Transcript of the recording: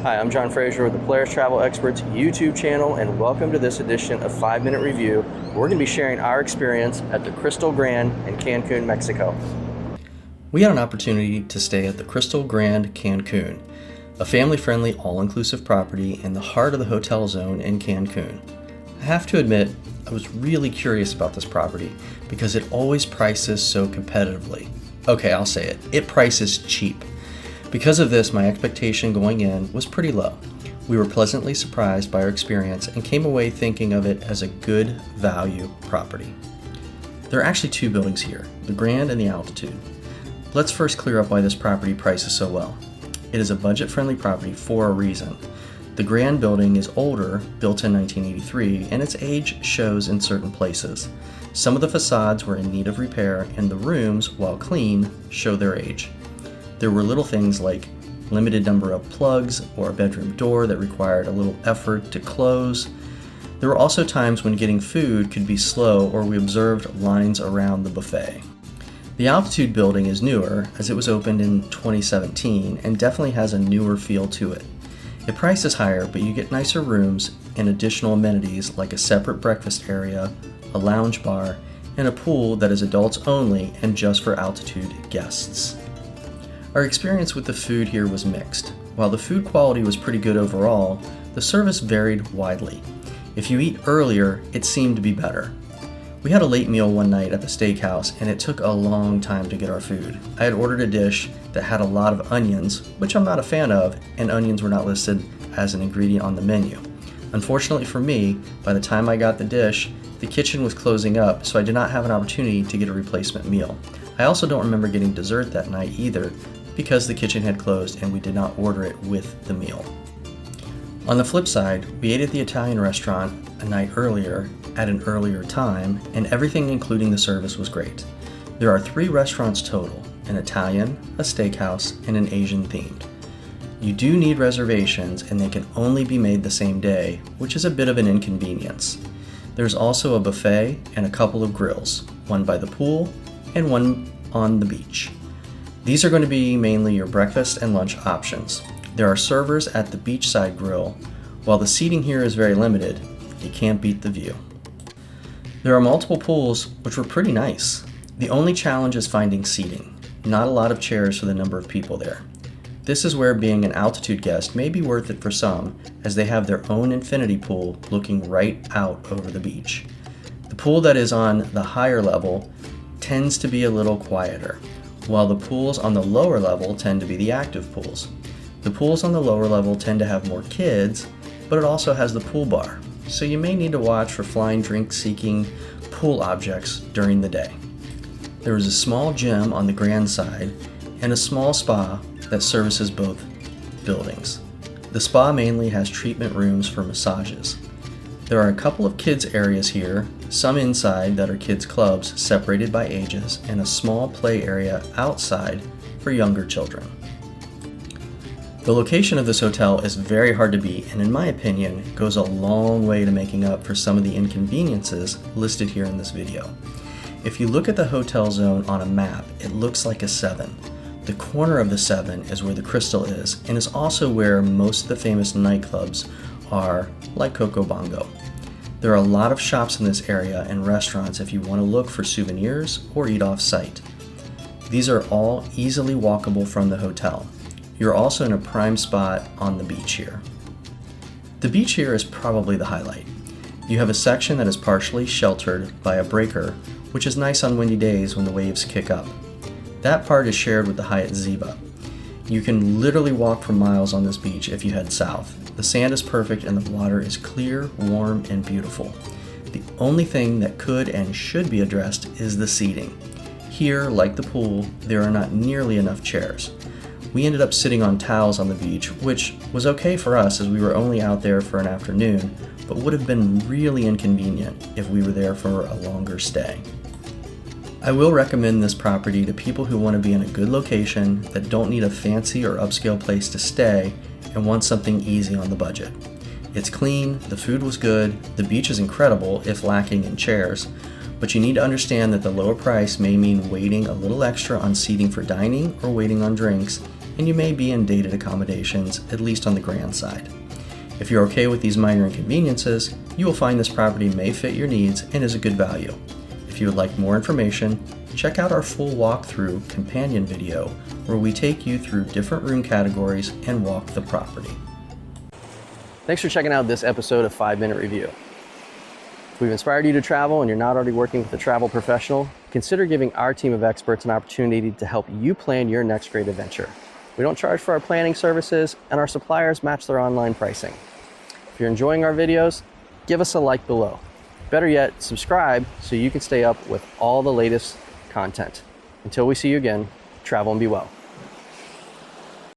Hi, I'm John Fraser with the Polaris Travel Experts YouTube channel, and welcome to this edition of 5-Minute Review. We're going to be sharing our experience at the Krystal Grand in Cancun, Mexico. We had an opportunity to stay at the Krystalgrandcancun, a family-friendly, all-inclusive property in the heart of the hotel zone in Cancun. I have to admit, I was really curious about this property because it always prices so competitively. Okay, I'll say it. It prices cheap. Because of this, my expectation going in was pretty low. We were pleasantly surprised by our experience and came away thinking of it as a good value property. There are actually two buildings here, the Grand and the Altitude. Let's first clear up why this property prices so well. It is a budget-friendly property for a reason. The Grand building is older, built in 1983, and its age shows in certain places. Some of the facades were in need of repair, and the rooms, while clean, show their age. There were little things like limited number of plugs or a bedroom door that required a little effort to close. There were also times when getting food could be slow, or we observed lines around the buffet. The Altitude building is newer, as it was opened in 2017 and definitely has a newer feel to it. The price is higher, but you get nicer rooms and additional amenities like a separate breakfast area, a lounge bar, and a pool that is adults only and just for Altitude guests. Our experience with the food here was mixed. While the food quality was pretty good overall, the service varied widely. If you eat earlier, it seemed to be better. We had a late meal one night at the steakhouse, and it took a long time to get our food. I had ordered a dish that had a lot of onions, which I'm not a fan of, and onions were not listed as an ingredient on the menu. Unfortunately for me, by the time I got the dish, the kitchen was closing up, so I did not have an opportunity to get a replacement meal. I also don't remember getting dessert that night either, because the kitchen had closed and we did not order it with the meal. On the flip side, we ate at the Italian restaurant a night earlier at an earlier time, and everything including the service was great. There are 3 restaurants total, an Italian, a steakhouse, and an Asian themed. You do need reservations, and they can only be made the same day, which is a bit of an inconvenience. There's also a buffet and a couple of grills, one by the pool and one on the beach. These are going to be mainly your breakfast and lunch options. There are servers at the beachside grill. While the seating here is very limited, you can't beat the view. There are multiple pools, which were pretty nice. The only challenge is finding seating. Not a lot of chairs for the number of people there. This is where being an Altitude guest may be worth it for some, as they have their own infinity pool looking right out over the beach. The pool that is on the higher level tends to be a little quieter, while the pools on the lower level tend to be the active pools. The pools on the lower level tend to have more kids, but it also has the pool bar, so you may need to watch for flying drink-seeking pool objects during the day. There is a small gym on the Grand side and a small spa that services both buildings. The spa mainly has treatment rooms for massages. There are a couple of kids areas here, some inside that are kids clubs separated by ages, and a small play area outside for younger children. The location of this hotel is very hard to beat, and in my opinion, goes a long way to making up for some of the inconveniences listed here in this video. If you look at the hotel zone on a map, it looks like a 7. The corner of the 7 is where the Krystal is, and is also where most of the famous nightclubs are, like Coco Bongo. There are a lot of shops in this area and restaurants if you want to look for souvenirs or eat off-site. These are all easily walkable from the hotel. You're also in a prime spot on the beach here. The beach here is probably the highlight. You have a section that is partially sheltered by a breaker, which is nice on windy days when the waves kick up. That part is shared with the Hyatt Ziva. You can literally walk for miles on this beach if you head south. The sand is perfect and the water is clear, warm, and beautiful. The only thing that could and should be addressed is the seating. Here, like the pool, there are not nearly enough chairs. We ended up sitting on towels on the beach, which was okay for us as we were only out there for an afternoon, but would have been really inconvenient if we were there for a longer stay. I will recommend this property to people who want to be in a good location that don't need a fancy or upscale place to stay and want something easy on the budget. It's clean, the food was good, the beach is incredible if lacking in chairs, but you need to understand that the lower price may mean waiting a little extra on seating for dining or waiting on drinks, and you may be in dated accommodations, at least on the grand side. If you're okay with these minor inconveniences, you will find this property may fit your needs and is a good value. If you would like more information, check out our full walkthrough companion video where we take you through different room categories and walk the property. Thanks for checking out this episode of 5 Minute Review. If we've inspired you to travel and you're not already working with a travel professional, consider giving our team of experts an opportunity to help you plan your next great adventure. We don't charge for our planning services, and our suppliers match their online pricing. If you're enjoying our videos, give us a like below. Better yet, subscribe so you can stay up with all the latest content. Until we see you again, travel and be well.